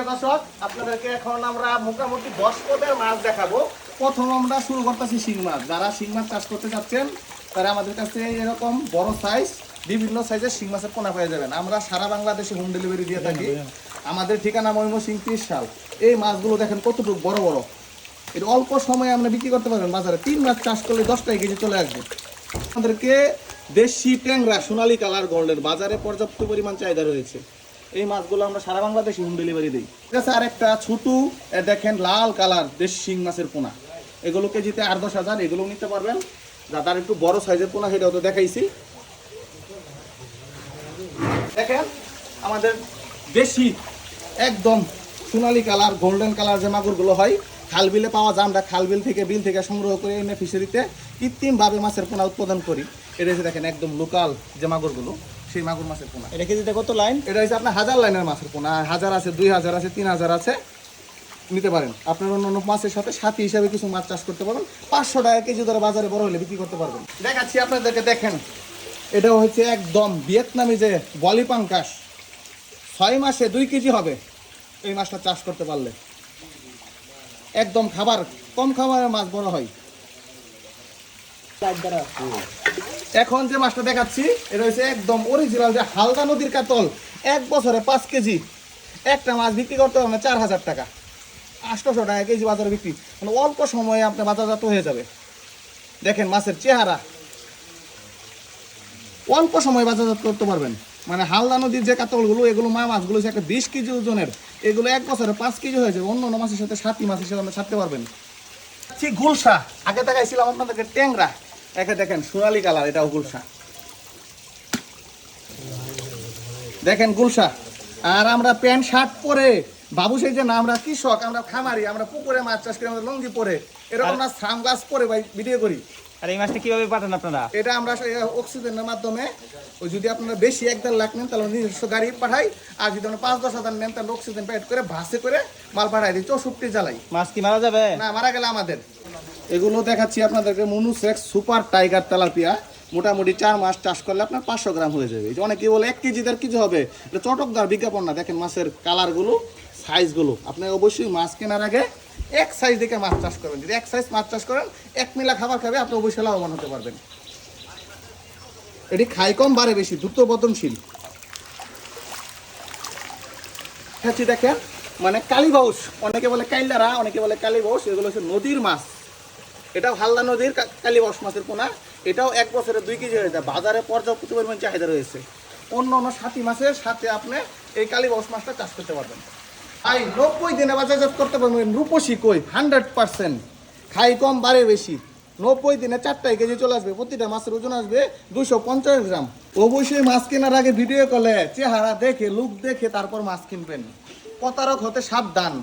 দর্শক, আপনাদেরকে এখন আমরা মোটামুটি 10 পদের মাছ দেখাবো। প্রথম আমরা শুরু করতেছি শিং মাছ। যারা শিং মাছ চাষ করতে চাচ্ছেন তারা আমাদের কাছে এরকম বড় সাইজ, বিভিন্ন সাইজের শিং মাছের পোনা পেয়ে যাবেন। আমরা সারা বাংলাদেশে হোম ডেলিভারি দিয়ে থাকি। আমাদের ঠিকানা ময়মনসিংহ 30 সাল। এই মাছগুলো দেখেন কতটুকু বড় বড়। এটা অল্প সময়ে আমরা বিক্রি করতে পারবেন বাজারে। 3 মাছ চাষ করলে 10 টাকা কেজি চলে আসবে। আমাদেরকে দেশি ট্যাংরা সোনালী কালার গোল্ডের বাজারে পর্যাপ্ত পরিমাণ চাহিদা রয়েছে। এই মাছগুলো আমরা সারা বাংলাদেশে হোম ডেলিভারি দিই। ঠিক আছে, আর একটা ছোট দেখেন লাল কালার দেশি শিং মাছের পোনা, এগুলো কেজিতে 8-10 হাজার, এগুলো নিতে পারবেন। যাদের একটু বড় সাইজের পোনা সেটাও তো দেখাইছি। দেখেন আমাদের দেশি একদম সোনালী কালার গোল্ডেন কালার যে মাগুরগুলো হয় খাল বিলে পাওয়া যায়। আমরা খাল বিল থেকে সংগ্রহ করে এনে ফিশারিতে কৃত্রিমভাবে মাছের পোনা উৎপাদন করি। এটা হচ্ছে দেখেন একদম লোকাল যে মাগুরগুলো, সেই মাগুর মাছের পোনা। এটা কেজিতে কত লাইন? এটা হচ্ছে আপনার 1000 লাইনের মাছের পোনা। 1000 আছে, 2000 আছে, 3000 আছে, নিতে পারেন। আপনার অন্য মাছের সাথে সাথী হিসাবে কিছু মাছ চাষ করতে পারবেন। 500 টাকা কেজি ধরে বাজারে বড় হলে বিক্রি করতে পারবেন। দেখাচ্ছি আপনাদেরকে, দেখেন এটা হচ্ছে একদম ভিয়েতনামি যে বলি পাঙ্কাশ, 6 মাসে 2 কেজি হবে এই মাছটা চাষ করতে পারলে। একদম খাবার কম খাবারের মাছ বড় হয়। এখন যে মাছটা দেখাচ্ছি এটা হচ্ছে একদম অরিজিনাল যে হালদা নদীর কাতল। 1 বছরে 5 কেজি একটা মাছ বিক্রি করতে হবে 4000 টাকা, 800 টাকা কেজি বাজারে বিক্রি। মানে অল্প সময়ে আপনার বাজারজাত হয়ে যাবে। দেখেন মাছের চেহারা, অল্প সময় বাজারজাত করতে পারবেন। মানে হালদা নদীর যে কাতলগুলো, এগুলো মা মাছগুলো একটা 20 কেজি ওজনের, এগুলো 1 বছরে 5 কেজি হয়ে যাবে। অন্য অন্য মাছের সাথে সাথী মাছের সাথে আপনি ছাড়তে পারবেন। ঠিক গুলশা, আগে দেখাইছিলাম আপনাদেরকে ট্যাংরা, একে দেখেন সোনালী কালার, এটাও গুলশা। দেখেন গুলশা। আর আমরা প্যান্ট শার্ট পরে বাবু সেই যে না, আমরা কৃষক, আমরা খামারি, আমরা পুকুরে মাছ চাষ করি, আমরা লঙ্গি পরে, এরকম না সানগ্লাস পরে ভাই ভিডিও করি। আর এই মাছটা কিভাবে পাঠান আপনারা? এটা আমরা অক্সিজেনের মাধ্যমে, ওই যদি আপনারা বেশি 1-1.5 লাখ নেন তাহলে নিজস্ব গাড়ি পাঠাই। আর যদি আমরা 5-10 হাজার নেন তাহলে অক্সিজেন প্যাড করে ভাসে করে মাল পাঠাই দিই। 64 জ্বালাই। মাছ কি মারা যাবে? না, মারা গেলে আমাদের। এগুলো দেখাচ্ছি আপনাদেরকে মনুসেক্স সুপার টাইগার তেলাপিয়া। মোটামুটি 4 মাস চাষ করলে আপনার 500 গ্রাম হয়ে যাবে। অনেকে বলে 1 কেজি 1.5 কেজি হবে, এটা চটকদার বিজ্ঞাপন না। দেখেন মাছের কালারগুলো, সাইজগুলো। আপনি অবশ্যই মাছ কেনার আগে এক সাইজ দেখে মাছ চাষ করবেন। যদি এক সাইজ মাছ চাষ করেন, 1 মিলা খাবার খাবে, আপনি অবশ্যই লাভবান হতে পারবেন। এটি খাই কম বাড়ে বেশি, দ্রুত পতনশীল। দেখেন মানে কালীবাউস, অনেকে বলে কাইলারা, অনেকে বলে কালীবাউস। এগুলো হচ্ছে নদীর মাছ। এটাও হালদা নদীর কালীবাউস মাছের পোনা। এটাও 1 বছরে 2 কেজি হয়ে যায়। বাজারে পর্যাপ্ত পরিমাণ চাহিদা রয়েছে। অন্য অন্য সাথী মাছের সাথে আপনি এই কালীবাউস মাছটা চাষ করতে পারবেন। 90 দিনে বাজারজাত করতে পারবেন। রূপসী কই 100%। খাই কম বাড়ে বেশি। 90 দিনে 4 কেজি চলে আসবে। প্রতিটা মাছের ওজন আসবে 250 গ্রাম। অবশ্যই মাছ কেনার আগে ভিডিও কলে চেহারা দেখে, লুক দেখে তারপর মাছ কিনবেন। প্রতারক হতে সাবধান।